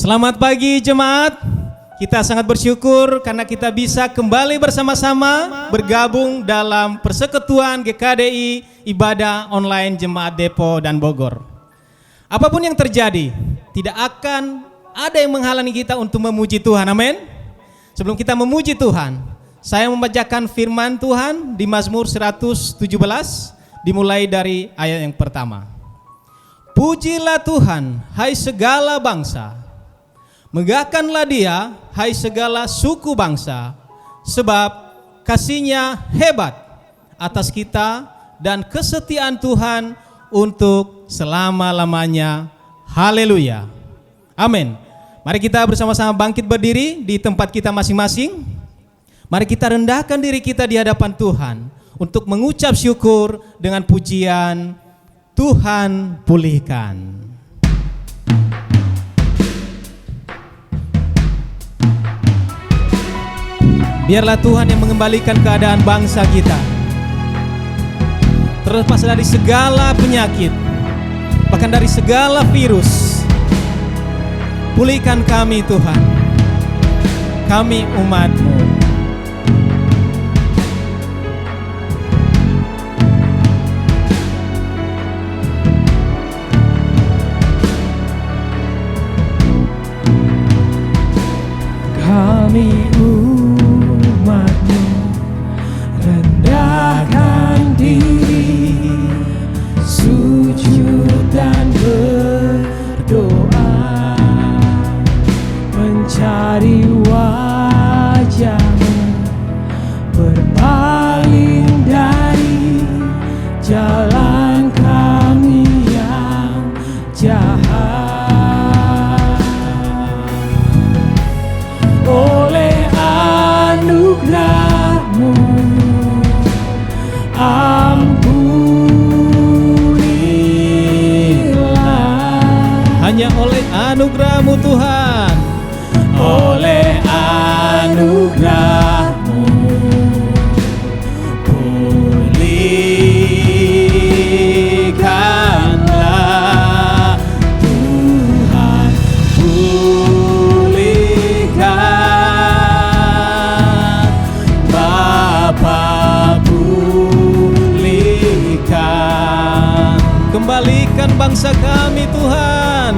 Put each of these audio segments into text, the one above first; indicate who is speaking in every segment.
Speaker 1: Selamat pagi jemaat. Kita sangat bersyukur karena kita bisa kembali bersama-sama bergabung dalam persekutuan GKDI ibadah online Jemaat Depok dan Bogor. Apapun yang terjadi, tidak akan ada yang menghalangi kita untuk memuji Tuhan. Amin. Sebelum kita memuji Tuhan, saya membacakan firman Tuhan di Mazmur 117 dimulai dari ayat yang pertama. Pujilah Tuhan, hai segala bangsa. Megahkanlah Dia, hai segala suku bangsa, sebab kasih-Nya hebat atas kita dan kesetiaan Tuhan untuk selama-lamanya. Haleluya. Amin. Mari kita bersama-sama bangkit berdiri di tempat kita masing-masing. Mari kita rendahkan diri kita di hadapan Tuhan untuk mengucap syukur dengan pujian Tuhan pulihkan. Biarlah Tuhan yang mengembalikan keadaan bangsa kita, terlepas dari segala penyakit, bahkan dari segala virus. Pulihkan kami Tuhan, kami umat-Mu.
Speaker 2: Kami umat-Mu rendahkan diri, sujud dan berdoa, mencari wajah-Mu, berpaling dari jalan kami yang jahat. Oleh anugerah-Mu ampunilah.
Speaker 1: Hanya oleh anugerah-Mu Tuhan.
Speaker 2: Oleh anugerah-Mu pulihkanlah Tuhan, pulihkan Bapa, pulihkan.
Speaker 1: Kembalikan bangsa kami Tuhan.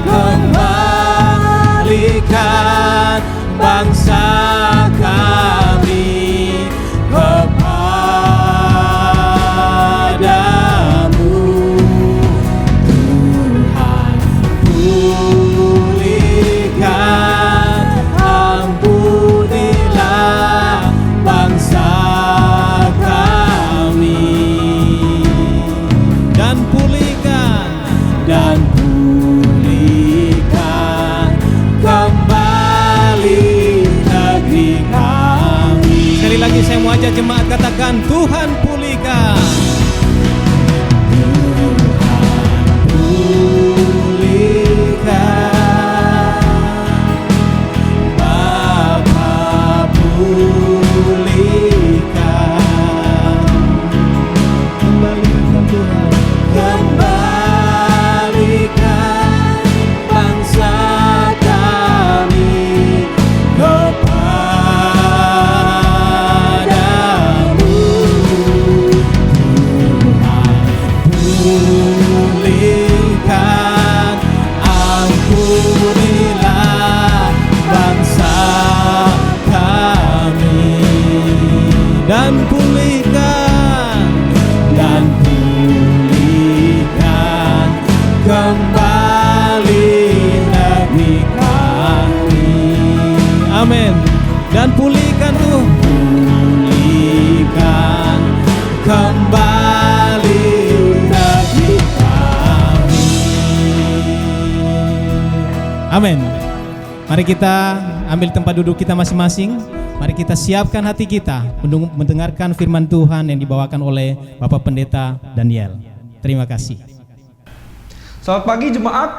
Speaker 2: Kembalikan bangsa kami kepadamu Tuhan, pulihkan, ampunilah bangsa kami
Speaker 1: Dan pulihkan
Speaker 2: kembali negeri kami.
Speaker 1: Sekali lagi saya mau ajak jemaat katakan Tuhan pulihkan.
Speaker 2: Pulihkan Bapa, pulihkan.
Speaker 1: Kembalikan Tuhan.
Speaker 2: Kembalikan bangsa kami kepadamu Tuhan, pulihkan, ampunilah bangsa kami
Speaker 1: Dan pulihkan
Speaker 2: kembali negeri kami.
Speaker 1: Amin. Dan pulihkan Tuhan.
Speaker 2: Pulihkan kembali negeri kami.
Speaker 1: Amin. Mari kita ambil tempat duduk kita masing-masing. Mari kita siapkan hati kita mendengarkan firman Tuhan yang dibawakan oleh Bapak Pendeta Daniel. Terima kasih.
Speaker 3: Selamat pagi jemaat.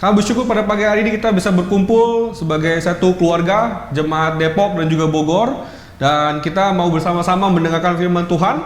Speaker 3: Kami bersyukur pada pagi hari ini kita bisa berkumpul sebagai satu keluarga Jemaat Depok dan juga Bogor. Dan kita mau bersama-sama mendengarkan firman Tuhan.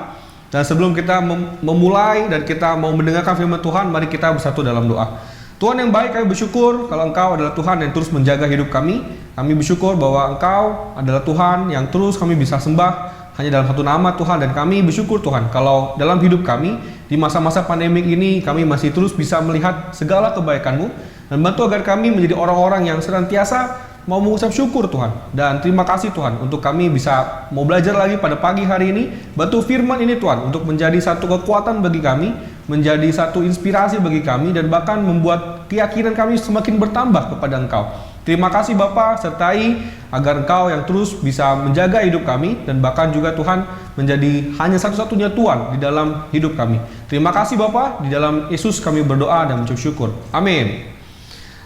Speaker 3: Dan sebelum kita memulai dan kita mau mendengarkan firman Tuhan, mari kita bersatu dalam doa. Tuhan yang baik, kami bersyukur kalau Engkau adalah Tuhan yang terus menjaga hidup kami. Kami bersyukur bahwa Engkau adalah Tuhan yang terus kami bisa sembah hanya dalam satu nama Tuhan. Dan kami bersyukur Tuhan kalau dalam hidup kami di masa-masa pandemik ini kami masih terus bisa melihat segala kebaikan-Mu. Dan bantu agar kami menjadi orang-orang yang senantiasa mau mengucap syukur Tuhan. Dan terima kasih Tuhan untuk kami bisa mau belajar lagi pada pagi hari ini. Bantu firman ini Tuhan untuk menjadi satu kekuatan bagi kami, menjadi satu inspirasi bagi kami, dan bahkan membuat keyakinan kami semakin bertambah kepada Engkau. Terima kasih Bapa, sertai agar Engkau yang terus bisa menjaga hidup kami, dan bahkan juga Tuhan menjadi hanya satu-satunya Tuhan di dalam hidup kami. Terima kasih Bapa, di dalam Yesus kami berdoa dan mengucap syukur. Amin.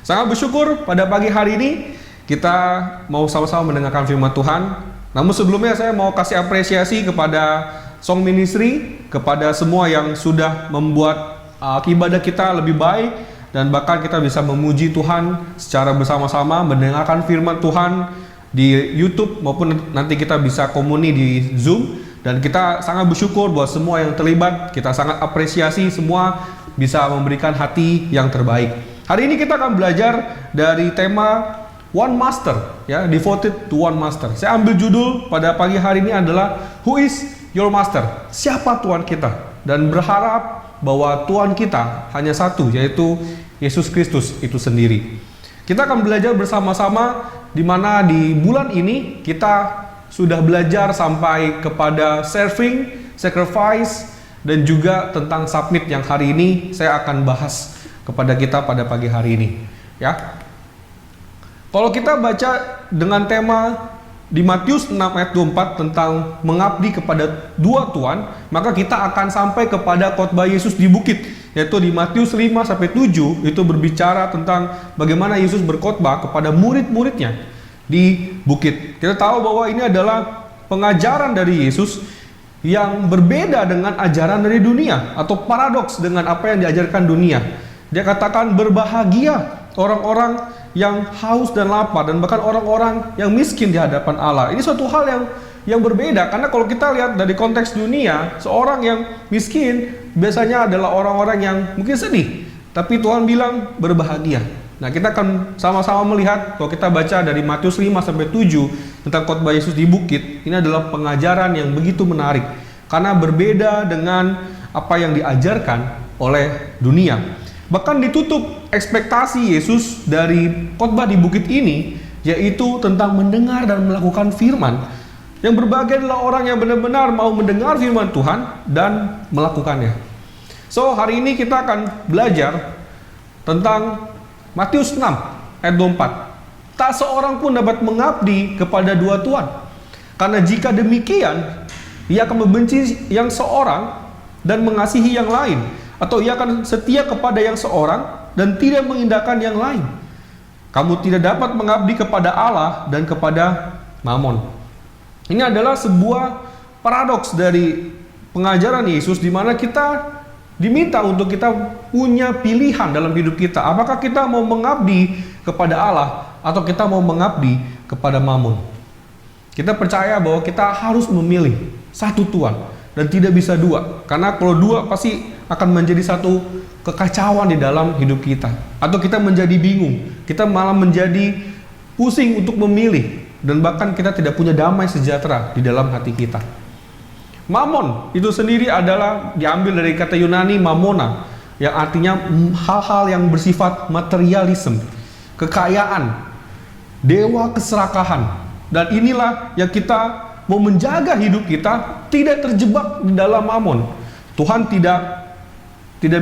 Speaker 3: Sangat bersyukur pada pagi hari ini kita mau sama-sama mendengarkan firman Tuhan. Namun sebelumnya saya mau kasih apresiasi kepada Song Ministry, kepada semua yang sudah membuat ibadah kita lebih baik, dan bahkan kita bisa memuji Tuhan secara bersama-sama, mendengarkan firman Tuhan di YouTube maupun nanti kita bisa komuni di Zoom. Dan kita sangat bersyukur buat semua yang terlibat. Kita sangat apresiasi semua bisa memberikan hati yang terbaik. Hari ini kita akan belajar dari tema One Master, ya, devoted to one Master. Saya ambil judul pada pagi hari ini adalah Who is your Master? Siapa Tuhan kita? Dan berharap bahwa Tuhan kita hanya satu, yaitu Yesus Kristus itu sendiri. Kita akan belajar bersama-sama di mana di bulan ini kita sudah belajar sampai kepada serving, sacrifice, dan juga tentang submit yang hari ini saya akan bahas kepada kita pada pagi hari ini, ya. Kalau kita baca dengan tema di Matius 6 ayat 24 tentang mengabdi kepada dua Tuhan, maka kita akan sampai kepada khotbah Yesus di bukit, yaitu di Matius 5 sampai 7 itu berbicara tentang bagaimana Yesus berkhotbah kepada murid-muridnya di bukit. Kita tahu bahwa ini adalah pengajaran dari Yesus yang berbeda dengan ajaran dari dunia, atau paradoks dengan apa yang diajarkan dunia. Dia katakan berbahagia orang-orang yang haus dan lapar, dan bahkan orang-orang yang miskin di hadapan Allah. Ini suatu hal yang berbeda, karena kalau kita lihat dari konteks dunia, seorang yang miskin biasanya adalah orang-orang yang mungkin sedih, tapi Tuhan bilang berbahagia. Nah, kita akan sama-sama melihat kalau kita baca dari Matius 5 sampai 7 tentang khotbah Yesus di bukit. Ini adalah pengajaran yang begitu menarik karena berbeda dengan apa yang diajarkan oleh dunia. Bahkan ditutup ekspektasi Yesus dari khotbah di bukit ini, yaitu tentang mendengar dan melakukan firman. Yang berbahagia adalah orang yang benar-benar mau mendengar firman Tuhan dan melakukannya. So, hari ini kita akan belajar tentang Matius 6 ayat 24. Tak seorang pun dapat mengabdi kepada dua Tuhan, karena jika demikian ia akan membenci yang seorang dan mengasihi yang lain, atau ia akan setia kepada yang seorang dan tidak mengindahkan yang lain. Kamu tidak dapat mengabdi kepada Allah dan kepada Mamon. Ini adalah sebuah paradoks dari pengajaran Yesus, di mana kita diminta untuk kita punya pilihan dalam hidup kita. Apakah kita mau mengabdi kepada Allah atau kita mau mengabdi kepada Mamon? Kita percaya bahwa kita harus memilih satu Tuhan dan tidak bisa dua. Karena kalau dua pasti akan menjadi satu kekacauan di dalam hidup kita, atau kita menjadi bingung, kita malah menjadi pusing untuk memilih, dan bahkan kita tidak punya damai sejahtera di dalam hati kita. Mamon itu sendiri adalah diambil dari kata Yunani mamona, yang artinya hal-hal yang bersifat materialisme, kekayaan, dewa keserakahan. Dan inilah yang kita mau menjaga hidup kita tidak terjebak di dalam mamon. Tuhan tidak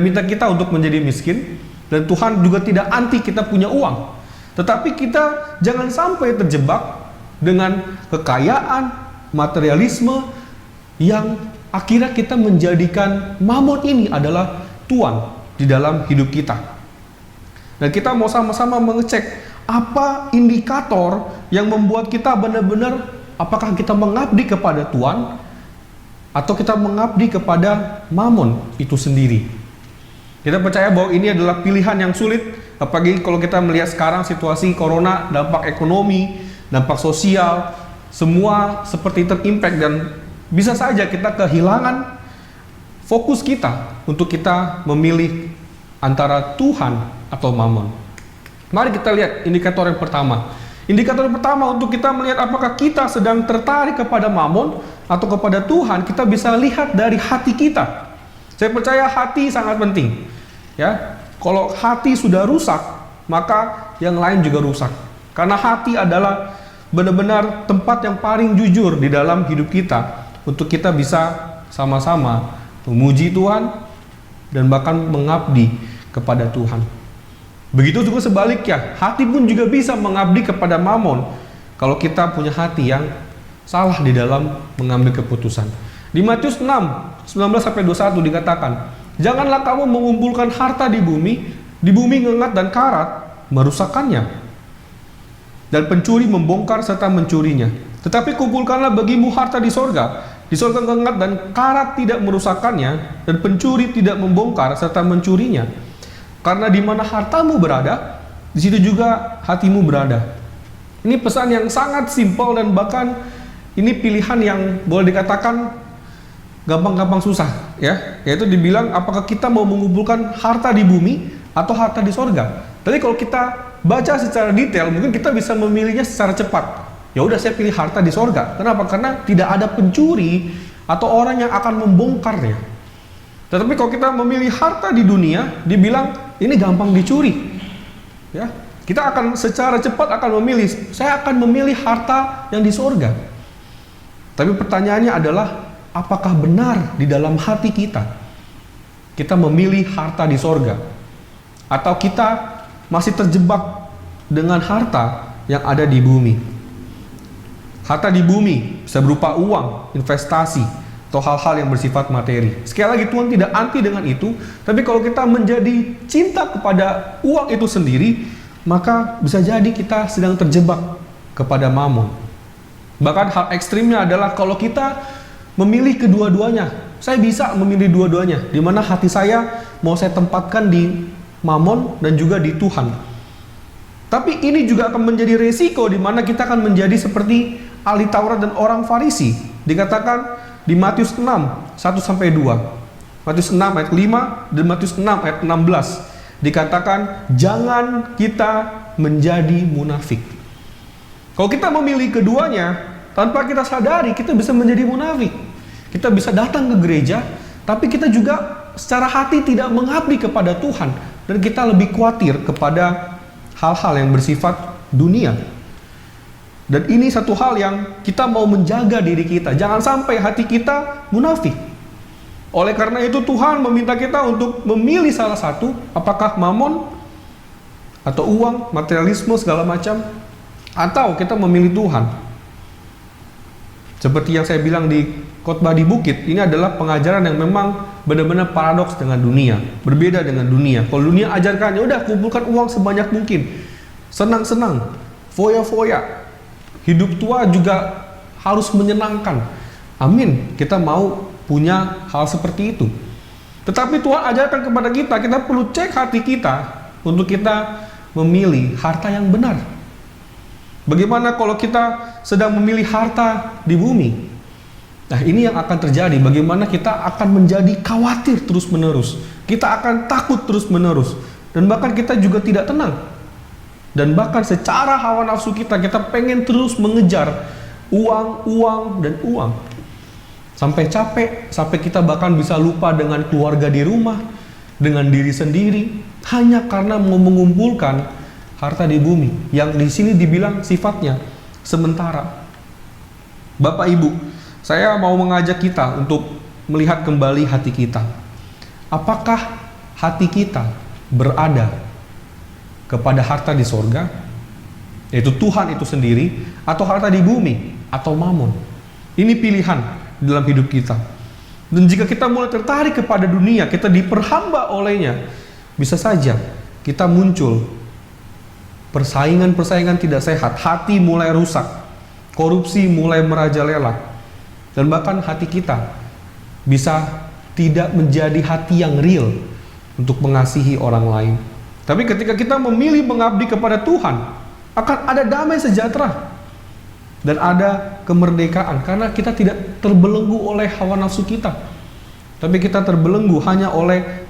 Speaker 3: minta kita untuk menjadi miskin, dan Tuhan juga tidak anti kita punya uang. Tetapi kita jangan sampai terjebak dengan kekayaan, materialisme, yang akhirnya kita menjadikan mamon ini adalah Tuhan di dalam hidup kita. Dan kita mau sama-sama mengecek apa indikator yang membuat kita benar-benar apakah kita mengabdi kepada Tuhan atau kita mengabdi kepada mamon itu sendiri. Kita percaya bahwa ini adalah pilihan yang sulit, apalagi kalau kita melihat sekarang situasi corona, dampak ekonomi, dampak sosial, semua seperti terimpact, dan bisa saja kita kehilangan fokus kita untuk kita memilih antara Tuhan atau Mammon. Mari kita lihat indikator yang pertama. Indikator yang pertama untuk kita melihat apakah kita sedang tertarik kepada Mammon atau kepada Tuhan, kita bisa lihat dari hati kita. Saya percaya hati sangat penting. Ya, kalau hati sudah rusak, maka yang lain juga rusak. Karena hati adalah benar-benar tempat yang paling jujur di dalam hidup kita untuk kita bisa sama-sama memuji Tuhan dan bahkan mengabdi kepada Tuhan. Begitu juga sebaliknya, hati pun juga bisa mengabdi kepada Mammon kalau kita punya hati yang salah di dalam mengambil keputusan. Di Matius 6, 19-21 dikatakan, janganlah kamu mengumpulkan harta di bumi ngengat dan karat merusakkannya, dan pencuri membongkar serta mencurinya. Tetapi kumpulkanlah bagimu harta di sorga ngengat dan karat tidak merusakkannya, dan pencuri tidak membongkar serta mencurinya. Karena di mana hartamu berada, di situ juga hatimu berada. Ini pesan yang sangat simpel dan bahkan ini pilihan yang boleh dikatakan gampang-gampang susah, ya. Yaitu dibilang apakah kita mau mengumpulkan harta di bumi atau harta di sorga. Tapi kalau kita baca secara detail, mungkin kita bisa memilihnya secara cepat. Ya udah, saya pilih harta di sorga. Kenapa? Karena tidak ada pencuri atau orang yang akan membongkarnya. Tetapi kalau kita memilih harta di dunia, dibilang ini gampang dicuri. Ya, kita akan secara cepat akan memilih, saya akan memilih harta yang di sorga. Tapi pertanyaannya adalah, apakah benar di dalam hati kita memilih harta di sorga? Atau kita masih terjebak dengan harta yang ada di bumi? Harta di bumi bisa berupa uang, investasi, atau hal-hal yang bersifat materi. Sekali lagi, Tuhan tidak anti dengan itu, tapi kalau kita menjadi cinta kepada uang itu sendiri, maka bisa jadi kita sedang terjebak kepada Mammon. Bahkan hal ekstrimnya adalah kalau kita memilih kedua-duanya. Saya bisa memilih dua-duanya, di mana hati saya mau saya tempatkan di Mammon dan juga di Tuhan. Tapi ini juga akan menjadi resiko di mana kita akan menjadi seperti ahli Taurat dan orang Farisi. Dikatakan di Matius 6, 1-2. Matius 6 ayat 5 dan Matius 6 ayat 16. Dikatakan, jangan kita menjadi munafik. Kalau kita memilih keduanya, tanpa kita sadari, kita bisa menjadi munafik. Kita bisa datang ke gereja, tapi kita juga secara hati tidak mengabdi kepada Tuhan. Dan kita lebih khawatir kepada hal-hal yang bersifat dunia. Dan ini satu hal yang kita mau menjaga diri kita. Jangan sampai hati kita munafik. Oleh karena itu Tuhan meminta kita untuk memilih salah satu, apakah Mammon atau uang, materialisme segala macam, atau kita memilih Tuhan. Seperti yang saya bilang di khotbah di bukit, ini adalah pengajaran yang memang benar-benar paradoks dengan dunia, berbeda dengan dunia. Kalau dunia ajarkan, ya udah kumpulkan uang sebanyak mungkin, senang-senang, foya-foya. Hidup tua juga harus menyenangkan. Amin, kita mau punya hal seperti itu. Tetapi Tuhan ajarkan kepada kita perlu cek hati kita untuk kita memilih harta yang benar. Bagaimana kalau kita sedang memilih harta di bumi? Nah, ini yang akan terjadi. Bagaimana kita akan menjadi khawatir terus-menerus. Kita akan takut terus-menerus. Dan bahkan kita juga tidak tenang. Dan bahkan secara hawa nafsu kita pengen terus mengejar uang, dan uang. Sampai capek, sampai kita bahkan bisa lupa dengan keluarga di rumah, dengan diri sendiri, hanya karena mau mengumpulkan harta di bumi. Yang di sini dibilang sifatnya sementara. Bapak Ibu, saya mau mengajak kita untuk melihat kembali hati kita. Apakah hati kita berada kepada harta di sorga, yaitu Tuhan itu sendiri, atau harta di bumi, atau Mammon? Ini pilihan dalam hidup kita. Dan jika kita mulai tertarik kepada dunia, kita diperhamba olehnya, bisa saja kita muncul persaingan-persaingan tidak sehat, hati mulai rusak, korupsi mulai merajalela, dan bahkan hati kita bisa tidak menjadi hati yang real untuk mengasihi orang lain. Tapi ketika kita memilih mengabdi kepada Tuhan, akan ada damai sejahtera dan ada kemerdekaan, karena kita tidak terbelenggu oleh hawa nafsu kita. tapi kita terbelenggu hanya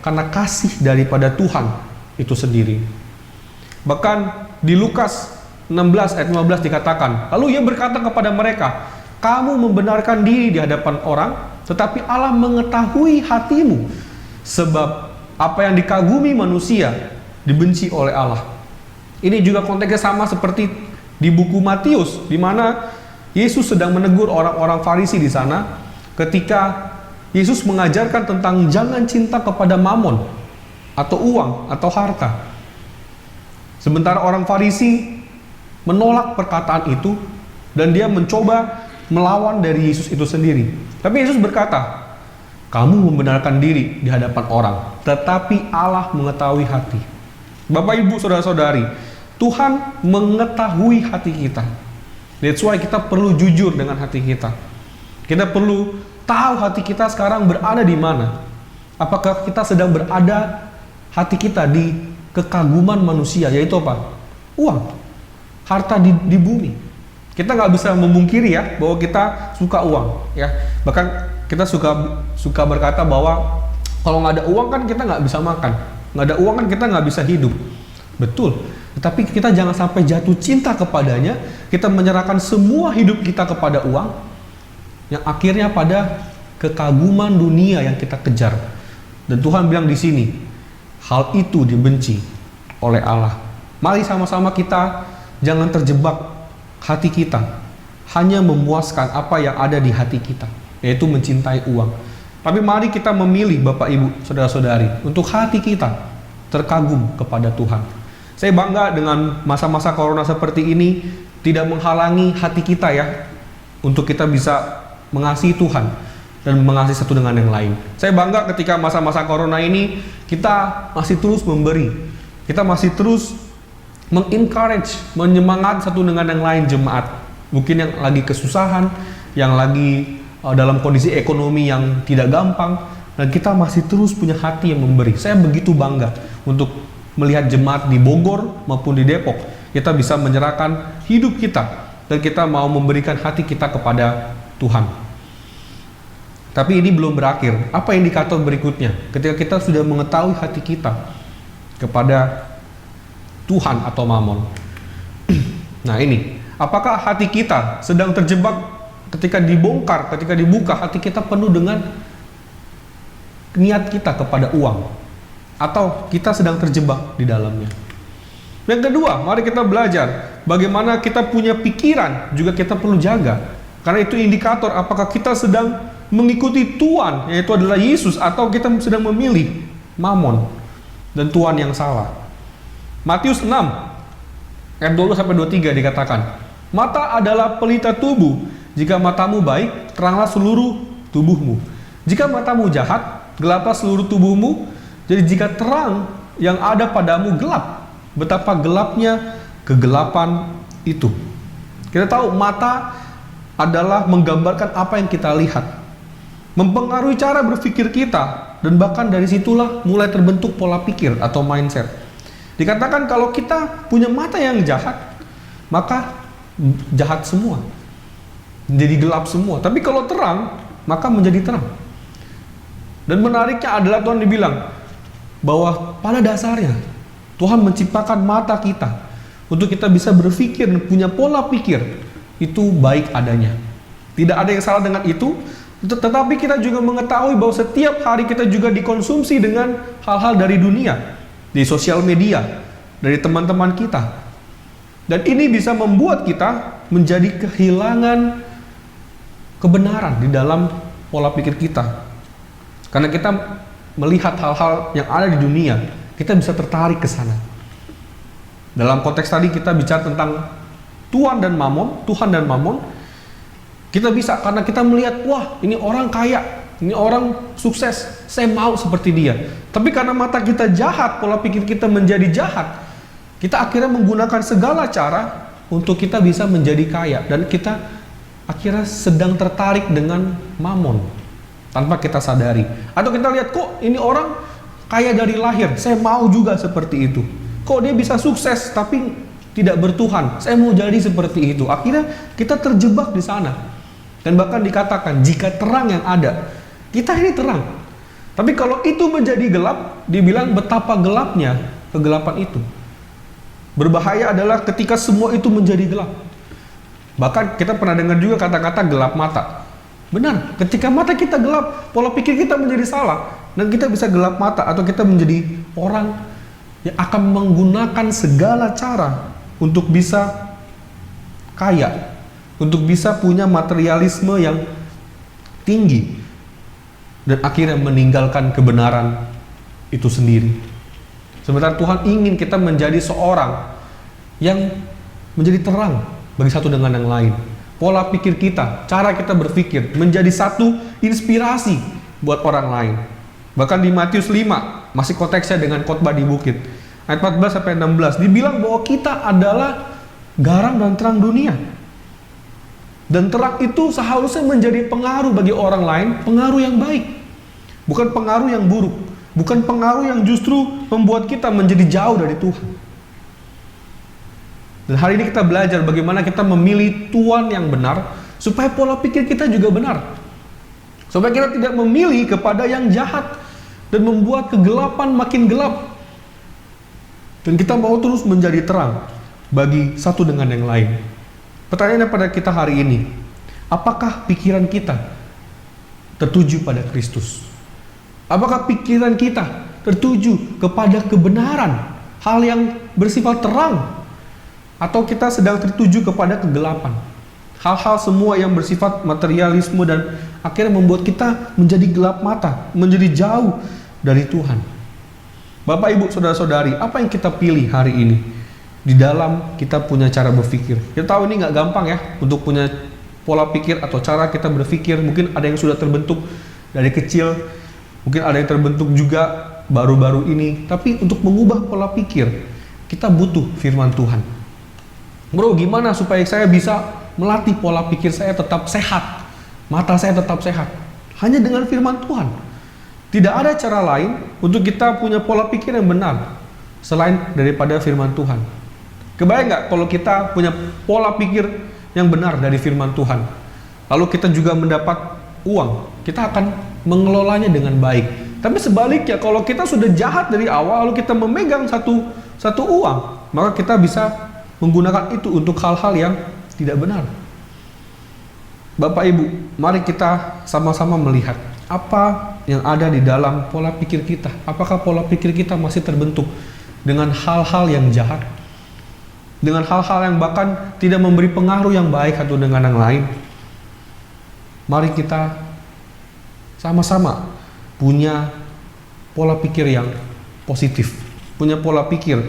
Speaker 3: karena kasih daripada Tuhan itu sendiri. Bahkan di Lukas 16 ayat 15 dikatakan, lalu ia berkata kepada mereka, kamu membenarkan diri di hadapan orang, tetapi Allah mengetahui hatimu, sebab apa yang dikagumi manusia dibenci oleh Allah. Ini juga konteksnya sama seperti di buku Matius, di mana Yesus sedang menegur orang-orang Farisi di sana ketika Yesus mengajarkan tentang jangan cinta kepada mamon atau uang atau harta. Sementara orang Farisi menolak perkataan itu dan dia mencoba melawan dari Yesus itu sendiri. Tapi Yesus berkata, kamu membenarkan diri di hadapan orang, tetapi Allah mengetahui hati. Bapak, Ibu, Saudara-saudari, Tuhan mengetahui hati kita. That's why kita perlu jujur dengan hati kita. Kita perlu tahu hati kita sekarang berada di mana. Apakah kita sedang berada hati kita di kekaguman manusia, yaitu apa? Uang, harta di bumi. Kita nggak bisa memungkiri ya bahwa kita suka uang, ya. Bahkan kita suka berkata bahwa kalau nggak ada uang kan kita nggak bisa makan, nggak ada uang kan kita nggak bisa hidup. Betul. Tetapi kita jangan sampai jatuh cinta kepadanya, kita menyerahkan semua hidup kita kepada uang, yang akhirnya pada kekaguman dunia yang kita kejar. Dan Tuhan bilang di sini, hal itu dibenci oleh Allah. Mari sama-sama kita jangan terjebak hati kita hanya memuaskan apa yang ada di hati kita, yaitu mencintai uang. Tapi mari kita memilih, Bapak, Ibu, Saudara-saudari, untuk hati kita terkagum kepada Tuhan. Saya bangga dengan masa-masa corona seperti ini tidak menghalangi hati kita ya untuk kita bisa mengasihi Tuhan dan mengasihi satu dengan yang lain. Saya bangga ketika masa-masa corona ini kita masih terus memberi, kita masih terus mengencourage, menyemangat satu dengan yang lain jemaat. Mungkin yang lagi kesusahan, yang lagi dalam kondisi ekonomi yang tidak gampang, dan kita masih terus punya hati yang memberi. Saya begitu bangga untuk melihat jemaat di Bogor maupun di Depok, kita bisa menyerahkan hidup kita dan kita mau memberikan hati kita kepada Tuhan. Tapi ini belum berakhir. Apa indikator berikutnya? Ketika kita sudah mengetahui hati kita kepada Tuhan atau mamon. Nah ini, apakah hati kita sedang terjebak ketika dibongkar, ketika dibuka, hati kita penuh dengan niat kita kepada uang, atau kita sedang terjebak di dalamnya? Yang kedua, mari kita belajar bagaimana kita punya pikiran juga kita perlu jaga, karena itu indikator apakah kita sedang mengikuti Tuhan, yaitu adalah Yesus, atau kita sedang memilih mamon dan Tuhan yang salah. Matius 6 ayat 20-23 dikatakan, mata adalah pelita tubuh, jika matamu baik, teranglah seluruh tubuhmu. Jika matamu jahat, gelaplah seluruh tubuhmu. Jadi jika terang yang ada padamu gelap, betapa gelapnya kegelapan itu. Kita tahu mata adalah menggambarkan apa yang kita lihat, mempengaruhi cara berpikir kita, dan bahkan dari situlah mulai terbentuk pola pikir atau mindset. Dikatakan kalau kita punya mata yang jahat, maka jahat semua, jadi gelap semua. Tapi kalau terang, maka menjadi terang. Dan menariknya adalah Tuhan dibilang bahwa pada dasarnya Tuhan menciptakan mata kita untuk kita bisa berpikir dan punya pola pikir itu baik adanya. Tidak ada yang salah dengan itu, tetapi kita juga mengetahui bahwa setiap hari kita juga dikonsumsi dengan hal-hal dari dunia, di sosial media, dari teman-teman kita. Dan ini bisa membuat kita menjadi kehilangan kebenaran di dalam pola pikir kita. Karena kita melihat hal-hal yang ada di dunia, kita bisa tertarik ke sana. Dalam konteks tadi kita bicara tentang Tuhan dan mamon, kita bisa karena kita melihat, wah ini orang kaya, ini orang sukses, saya mau seperti dia. Tapi karena mata kita jahat, pola pikir kita menjadi jahat, kita akhirnya menggunakan segala cara untuk kita bisa menjadi kaya, dan kita akhirnya sedang tertarik dengan mamon tanpa kita sadari. Atau kita lihat, kok ini orang kaya dari lahir, saya mau juga seperti itu. Kok dia bisa sukses tapi tidak bertuhan, saya mau jadi seperti itu. Akhirnya kita terjebak di sana. Dan bahkan dikatakan jika terang yang ada, kita ini terang, Tapi kalau itu menjadi gelap, dibilang betapa gelapnya kegelapan itu. Berbahaya adalah ketika semua itu menjadi gelap. Bahkan kita pernah dengar juga kata-kata gelap mata. Benar, ketika mata kita gelap, pola pikir kita menjadi salah, dan kita bisa gelap mata, atau kita menjadi orang yang akan menggunakan segala cara untuk bisa kaya, untuk bisa punya materialisme yang tinggi, dan akhirnya meninggalkan kebenaran itu sendiri. Sementara Tuhan ingin kita menjadi seorang yang menjadi terang bagi satu dengan yang lain. Pola pikir kita, cara kita berpikir menjadi satu inspirasi buat orang lain. Bahkan di Matius 5, masih konteksnya dengan khotbah di bukit, ayat 14 sampai 16, dibilang bahwa kita adalah garam dan terang dunia. Dan terang itu seharusnya menjadi pengaruh bagi orang lain, pengaruh yang baik, bukan pengaruh yang buruk, bukan pengaruh yang justru membuat kita menjadi jauh dari Tuhan. Dan hari ini kita belajar bagaimana kita memilih Tuhan yang benar, supaya pola pikir kita juga benar, supaya kita tidak memilih kepada yang jahat dan membuat kegelapan makin gelap, dan kita mau terus menjadi terang bagi satu dengan yang lain. Pertanyaannya pada kita hari ini, apakah pikiran kita tertuju pada Kristus? Apakah pikiran kita tertuju kepada kebenaran, hal yang bersifat terang? Atau kita sedang tertuju kepada kegelapan, hal-hal semua yang bersifat materialisme dan akhirnya membuat kita menjadi gelap mata, menjadi jauh dari Tuhan. Bapak, Ibu, Saudara-saudari, apa yang kita pilih hari ini di dalam kita punya cara berpikir? Kita tahu ini nggak gampang ya, untuk punya pola pikir atau cara kita berpikir. Mungkin ada yang sudah terbentuk dari kecil, mungkin ada yang terbentuk juga baru-baru ini. Tapi untuk mengubah pola pikir, kita butuh firman Tuhan. Bro, gimana supaya saya bisa melatih pola pikir saya tetap sehat, mata saya tetap sehat? Hanya dengan firman Tuhan. Tidak ada cara lain untuk kita punya pola pikir yang benar selain daripada firman Tuhan. Kebayang nggak kalau kita punya pola pikir yang benar dari firman Tuhan, lalu kita juga mendapat uang, kita akan mengelolanya dengan baik. Tapi sebaliknya, kalau kita sudah jahat dari awal, lalu kita memegang satu uang, maka kita bisa menggunakan itu untuk hal-hal yang tidak benar. Bapak, Ibu, mari kita sama-sama melihat apa yang ada di dalam pola pikir kita. Apakah pola pikir kita masih terbentuk dengan hal-hal yang jahat, dengan hal-hal yang bahkan tidak memberi pengaruh yang baik satu dengan yang lain? Mari kita sama-sama punya pola pikir yang positif, punya pola pikir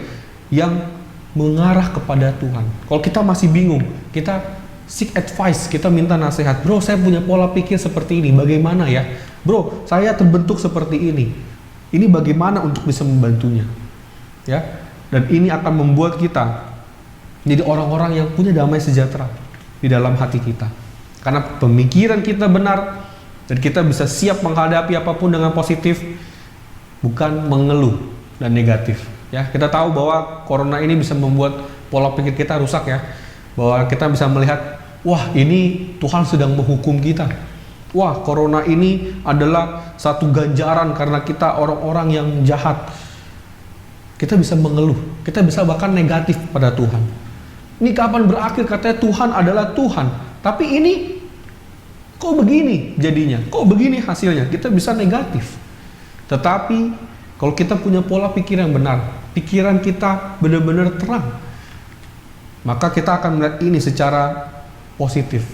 Speaker 3: yang mengarah kepada Tuhan. Kalau kita masih bingung, kita seek advice, kita minta nasihat. Bro, saya punya pola pikir seperti ini, bagaimana ya? Bro, saya terbentuk seperti ini. Ini bagaimana untuk bisa membantunya? Ya, dan ini akan membuat kita jadi orang-orang yang punya damai sejahtera di dalam hati kita. Karena pemikiran kita benar dan kita bisa siap menghadapi apapun dengan positif, bukan mengeluh dan negatif. Ya, kita tahu bahwa corona ini bisa membuat pola pikir kita rusak ya. Bahwa kita bisa melihat, wah, ini Tuhan sedang menghukum kita. Wah, corona ini adalah satu ganjaran karena kita orang-orang yang jahat. Kita bisa mengeluh, kita bisa bahkan negatif pada Tuhan. Ini kapan berakhir? Katanya Tuhan adalah Tuhan, tapi ini kok begini jadinya? Kok begini hasilnya? Kita bisa negatif. Tetapi kalau kita punya pola pikir yang benar, pikiran kita benar-benar terang, maka kita akan melihat ini secara positif.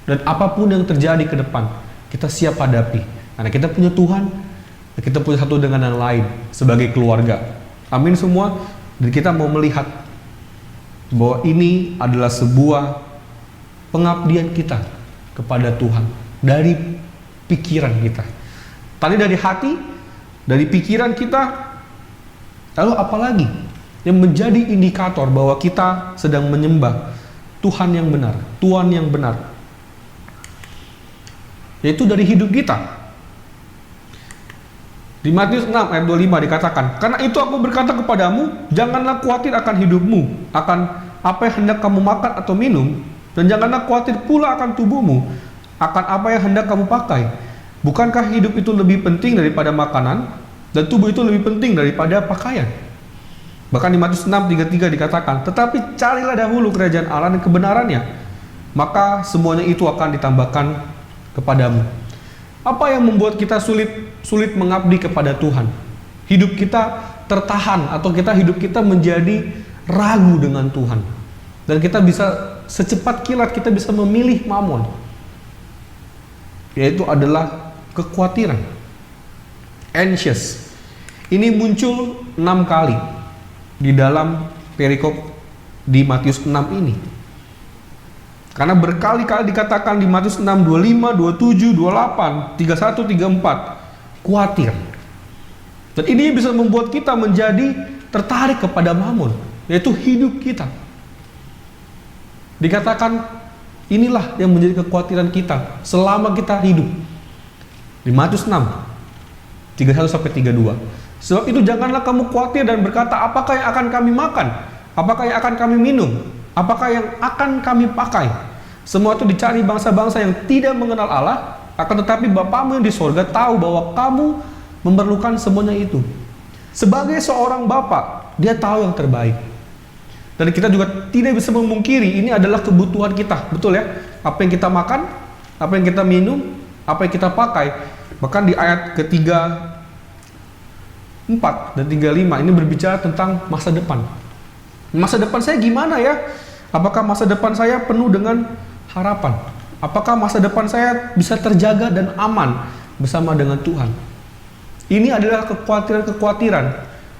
Speaker 3: Dan apapun yang terjadi ke depan, kita siap hadapi. Karena kita punya Tuhan, dan kita punya satu dengan yang lain sebagai keluarga. Amin semua. Dan kita mau melihat bahwa ini adalah sebuah pengabdian kita kepada Tuhan dari pikiran kita. Tadi dari hati, dari pikiran kita, lalu apalagi yang menjadi indikator bahwa kita sedang menyembah Tuhan yang benar, Tuhan yang benar, yaitu dari hidup kita. Di Matius 6 ayat 25 dikatakan, karena itu aku berkata kepadamu, janganlah khawatir akan hidupmu, akan apa yang hendak kamu makan atau minum, dan janganlah khawatir pula akan tubuhmu, akan apa yang hendak kamu pakai. Bukankah hidup itu lebih penting daripada makanan, dan tubuh itu lebih penting daripada pakaian? Bahkan di Matius 6:33 dikatakan, tetapi carilah dahulu kerajaan Allah dan kebenarannya, maka semuanya itu akan ditambahkan kepadamu. Apa yang membuat kita sulit mengabdi kepada Tuhan? Hidup kita tertahan, atau hidup kita menjadi ragu dengan Tuhan. Dan kita bisa secepat kilat kita bisa memilih mamon, yaitu adalah kekhawatiran, anxious. Ini muncul 6 kali di dalam perikop di Matius 6 ini. Karena berkali-kali dikatakan di Matius 6, 25, 27, 28, 31, 34, khawatir. Dan ini bisa membuat kita menjadi tertarik kepada mamon, yaitu hidup kita. Dikatakan inilah yang menjadi kekhawatiran kita selama kita hidup. Di Matius 6, 31-32. Sebab itu janganlah kamu khawatir dan berkata, apakah yang akan kami makan? Apakah yang akan kami minum? Apakah yang akan kami pakai? Semua itu dicari bangsa-bangsa yang tidak mengenal Allah, akan tetapi Bapamu yang di sorga tahu bahwa kamu memerlukan semuanya itu. Sebagai seorang Bapa, Dia tahu yang terbaik. Dan kita juga tidak bisa memungkiri ini adalah kebutuhan kita, betul ya? Apa yang kita makan, apa yang kita minum, apa yang kita pakai. Bahkan di ayat ketiga 4 dan 35 ini berbicara tentang masa depan. Masa depan saya gimana ya? Apakah masa depan saya penuh dengan harapan? Apakah masa depan saya bisa terjaga dan aman bersama dengan Tuhan? Ini adalah kekhawatiran-kekhawatiran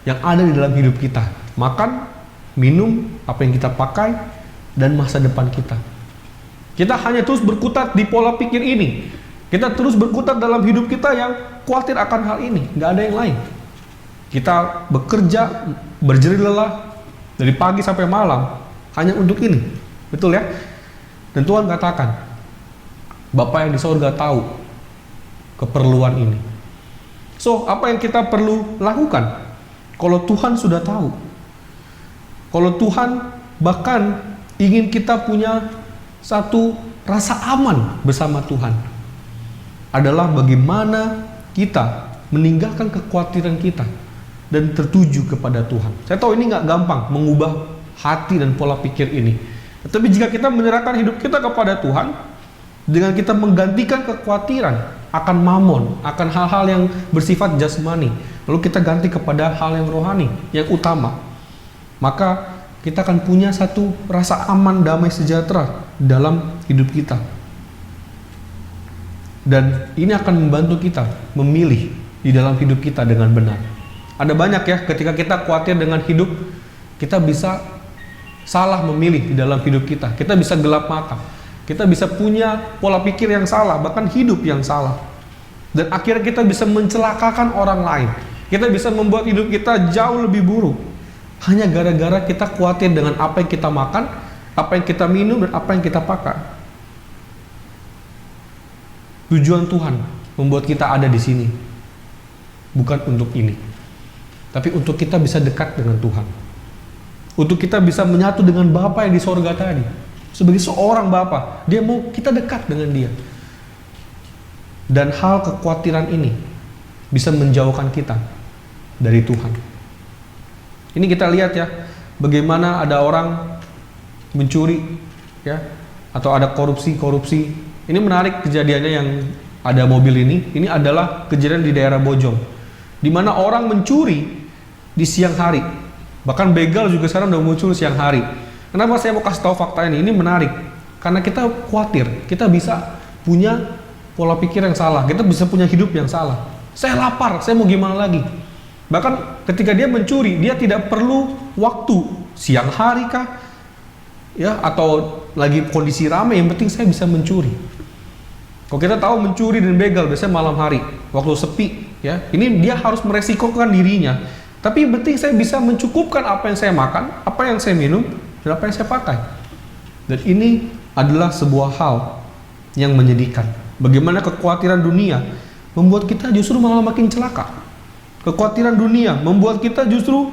Speaker 3: yang ada di dalam hidup kita. Makan, minum, apa yang kita pakai, dan masa depan kita. Kita hanya terus berkutat di pola pikir ini. Kita terus berkutat dalam hidup kita yang khawatir akan hal ini. Nggak ada yang lain. Kita bekerja, berjerih lelah dari pagi sampai malam hanya untuk ini. Betul ya? Dan Tuhan katakan, Bapa yang di sorga tahu keperluan ini. So, apa yang kita perlu lakukan? Kalau Tuhan sudah tahu, kalau Tuhan bahkan ingin kita punya satu rasa aman bersama Tuhan, adalah bagaimana kita meninggalkan kekhawatiran kita dan tertuju kepada Tuhan. Saya tahu ini nggak gampang mengubah hati dan pola pikir ini. Tetapi jika kita menyerahkan hidup kita kepada Tuhan, dengan kita menggantikan kekhawatiran akan mamon, akan hal-hal yang bersifat jasmani, lalu kita ganti kepada hal yang rohani, yang utama, maka kita akan punya satu rasa aman, damai, sejahtera dalam hidup kita. Dan ini akan membantu kita memilih di dalam hidup kita dengan benar. Ada banyak ya, ketika kita khawatir dengan hidup, kita bisa salah memilih di dalam hidup kita. Kita bisa gelap mata. Kita bisa punya pola pikir yang salah, bahkan hidup yang salah. Dan akhirnya kita bisa mencelakakan orang lain. Kita bisa membuat hidup kita jauh lebih buruk. Hanya gara-gara kita khawatir dengan apa yang kita makan, apa yang kita minum, dan apa yang kita pakai. Tujuan Tuhan membuat kita ada di sini bukan untuk ini, tapi untuk kita bisa dekat dengan Tuhan, untuk kita bisa menyatu dengan Bapa yang di sorga tadi. Sebagai seorang Bapa, Dia mau kita dekat dengan Dia. Dan hal kekhawatiran ini bisa menjauhkan kita dari Tuhan. Ini kita lihat ya, bagaimana ada orang mencuri ya, atau ada korupsi. Ini menarik kejadiannya yang ada mobil ini. Ini adalah kejadian di daerah Bojong, di mana orang mencuri di siang hari. Bahkan begal juga sekarang udah muncul siang hari. Kenapa saya mau kasih tahu fakta ini? Ini menarik karena kita khawatir kita bisa punya pola pikir yang salah, kita bisa punya hidup yang salah. Saya lapar, saya mau gimana lagi? Bahkan ketika dia mencuri, dia tidak perlu waktu siang hari kah, ya, atau lagi kondisi ramai. Yang penting saya bisa mencuri. Kalau kita tahu mencuri dan begal biasanya malam hari, waktu sepi, ya. Ini dia harus meresikokan dirinya. Tapi yang penting saya bisa mencukupkan apa yang saya makan, apa yang saya minum, dan apa yang saya pakai. Dan ini adalah sebuah hal yang menyedihkan. Bagaimana kekhawatiran dunia membuat kita justru malah makin celaka. Kekhawatiran dunia membuat kita justru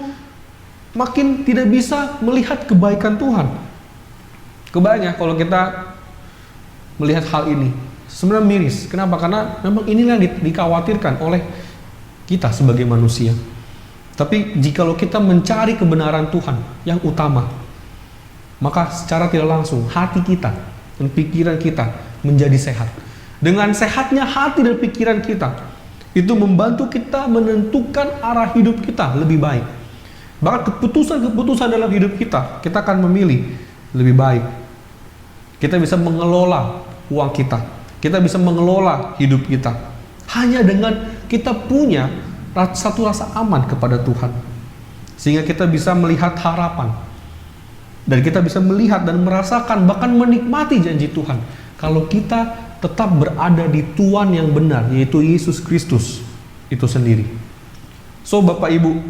Speaker 3: makin tidak bisa melihat kebaikan Tuhan. Kebayang ya kalau kita melihat hal ini. sebenarnya miris. Kenapa? Karena memang inilah yang dikhawatirkan oleh kita sebagai manusia. Tapi jikalau kita mencari kebenaran Tuhan yang utama, maka secara tidak langsung hati kita dan pikiran kita menjadi sehat. Dengan sehatnya hati dan pikiran kita, itu membantu kita menentukan arah hidup kita lebih baik. Bahkan keputusan-keputusan dalam hidup kita akan memilih lebih baik. Kita bisa mengelola uang kita, kita bisa mengelola hidup kita hanya dengan kita punya satu rasa aman kepada Tuhan, sehingga kita bisa melihat harapan dan kita bisa melihat dan merasakan bahkan menikmati janji Tuhan kalau kita tetap berada di Tuhan yang benar, yaitu Yesus Kristus itu sendiri. So Bapak Ibu,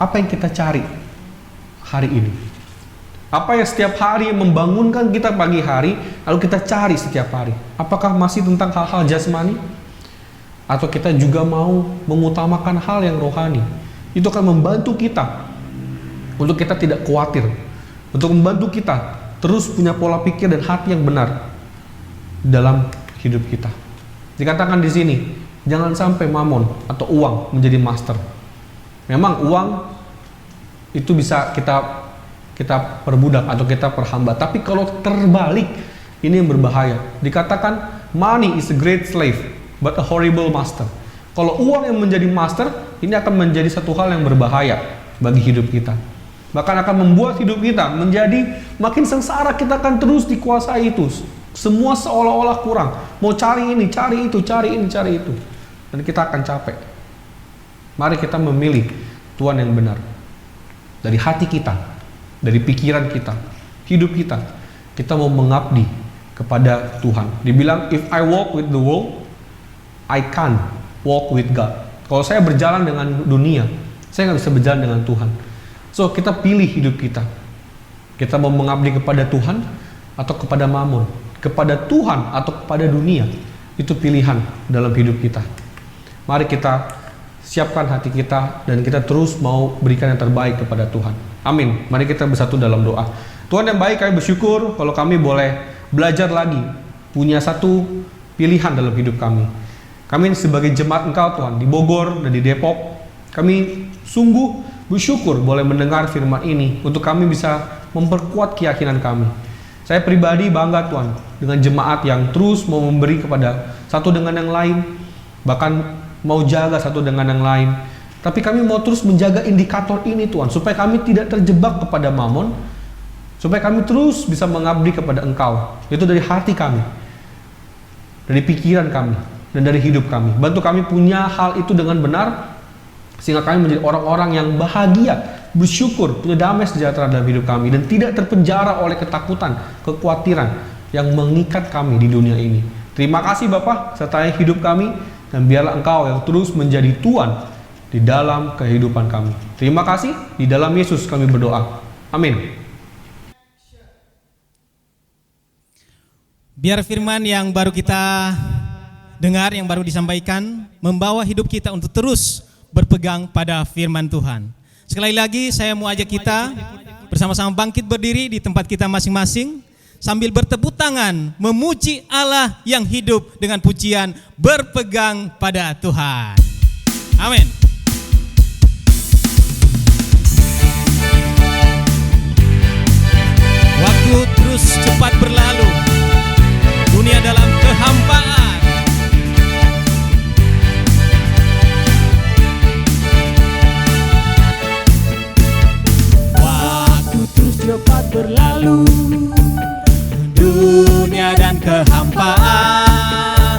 Speaker 3: apa yang kita cari hari ini? Apa yang setiap hari membangunkan kita pagi hari, lalu kita cari setiap hari? Apakah masih tentang hal-hal jasmani? Atau kita juga mau mengutamakan hal yang rohani? Itu akan membantu kita untuk kita tidak khawatir, untuk membantu kita terus punya pola pikir dan hati yang benar dalam hidup kita. Dikatakan di sini, jangan sampai mamon atau uang menjadi master. Memang uang itu bisa kita perbudak atau kita perhamba, tapi kalau terbalik, ini yang berbahaya. Dikatakan money is a great slave but a horrible master. Kalau uang yang menjadi master, ini akan menjadi satu hal yang berbahaya bagi hidup kita. Bahkan akan membuat hidup kita menjadi makin sengsara. Kita akan terus dikuasai itu. Semua seolah-olah kurang. Mau cari ini, cari itu, cari ini, cari itu. Dan kita akan capek. Mari kita memilih Tuhan yang benar. Dari hati kita, dari pikiran kita, hidup kita. Kita mau mengabdi kepada Tuhan. Dibilang, if I walk with the world, I can't walk with God. Kalau saya berjalan dengan dunia, saya nggak bisa berjalan dengan Tuhan. So, kita pilih hidup kita. Kita mau mengabdi kepada Tuhan atau kepada mamon, kepada Tuhan atau kepada dunia. Itu pilihan dalam hidup kita. Mari kita siapkan hati kita dan kita terus mau berikan yang terbaik kepada Tuhan. Amin. Mari kita bersatu dalam doa. Tuhan yang baik, kami bersyukur kalau kami boleh belajar lagi, punya satu pilihan dalam hidup kami. Kami sebagai jemaat Engkau Tuhan, di Bogor dan di Depok, kami sungguh bersyukur boleh mendengar firman ini untuk kami bisa memperkuat keyakinan kami. Saya pribadi bangga Tuhan dengan jemaat yang terus mau memberi kepada satu dengan yang lain, bahkan mau jaga satu dengan yang lain. Tapi kami mau terus menjaga indikator ini Tuhan, supaya kami tidak terjebak kepada mamon, supaya kami terus bisa mengabdi kepada Engkau. Itu dari hati kami, dari pikiran kami, dan dari hidup kami. Bantu kami punya hal itu dengan benar, sehingga kami menjadi orang-orang yang bahagia, bersyukur, punya damai sejahtera dalam hidup kami, dan tidak terpenjara oleh ketakutan, kekhawatiran yang mengikat kami di dunia ini. Terima kasih Bapa, sertai hidup kami, dan biarlah Engkau yang terus menjadi Tuhan di dalam kehidupan kami. Terima kasih, di dalam Yesus kami berdoa. Amin.
Speaker 1: Biar firman yang baru kita dengar, yang baru disampaikan, membawa hidup kita untuk terus berpegang pada firman Tuhan. Sekali lagi saya mau ajak kita bersama-sama bangkit berdiri di tempat kita masing-masing, sambil bertepuk tangan memuji Allah yang hidup dengan pujian berpegang pada Tuhan. Amin. Waktu terus cepat berlalu, dunia dalam kehampaan.
Speaker 2: Cepat berlalu,
Speaker 1: dunia dan kehampaan,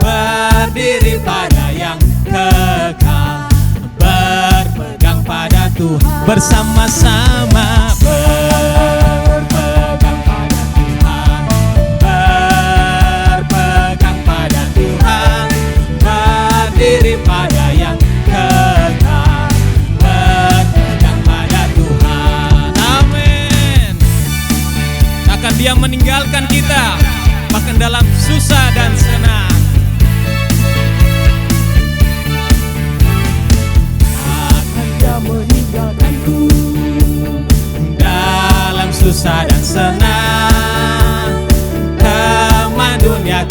Speaker 1: berdiri pada yang kekal, berpegang pada Tuhan, bersama-sama berpegang pada Tuhan, berpegang pada Tuhan, berdiri pada yang kekal, berpegang pada Tuhan. Amin. Takkan Dia meninggalkan kita, bahkan dalam susah dan senang.
Speaker 2: takkan Dia meninggalkanku.
Speaker 1: Dalam susah dan senang, teman dunia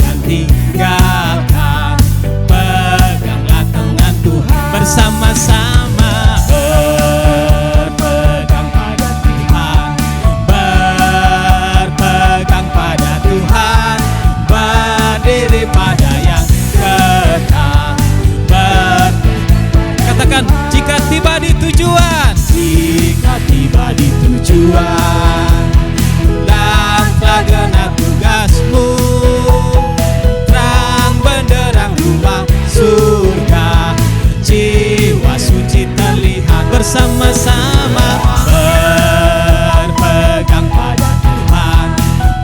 Speaker 1: tujuan.
Speaker 2: Jika tiba di tujuan,
Speaker 1: Langkah genap tugasmu, terang benderang rumah surga, jiwa suci terlihat bersama-sama, berpegang pada Tuhan,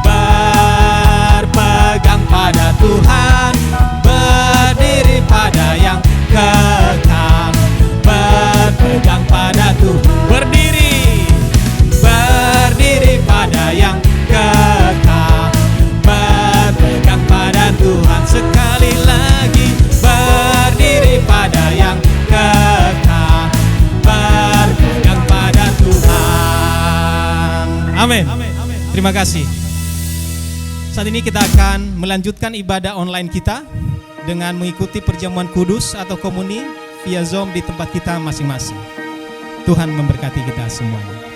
Speaker 1: berpegang pada Tuhan, berdiri pada yang kekal, berpegang pada Tuhan, berdiri pada yang kekal, berpegang pada Tuhan. Sekali lagi, berdiri pada yang kekal, berpegang pada Tuhan. Amin. Terima kasih. Saat ini kita akan melanjutkan ibadah online kita dengan mengikuti perjamuan kudus atau komuni via Zoom di tempat kita masing-masing. Tuhan memberkati kita semuanya.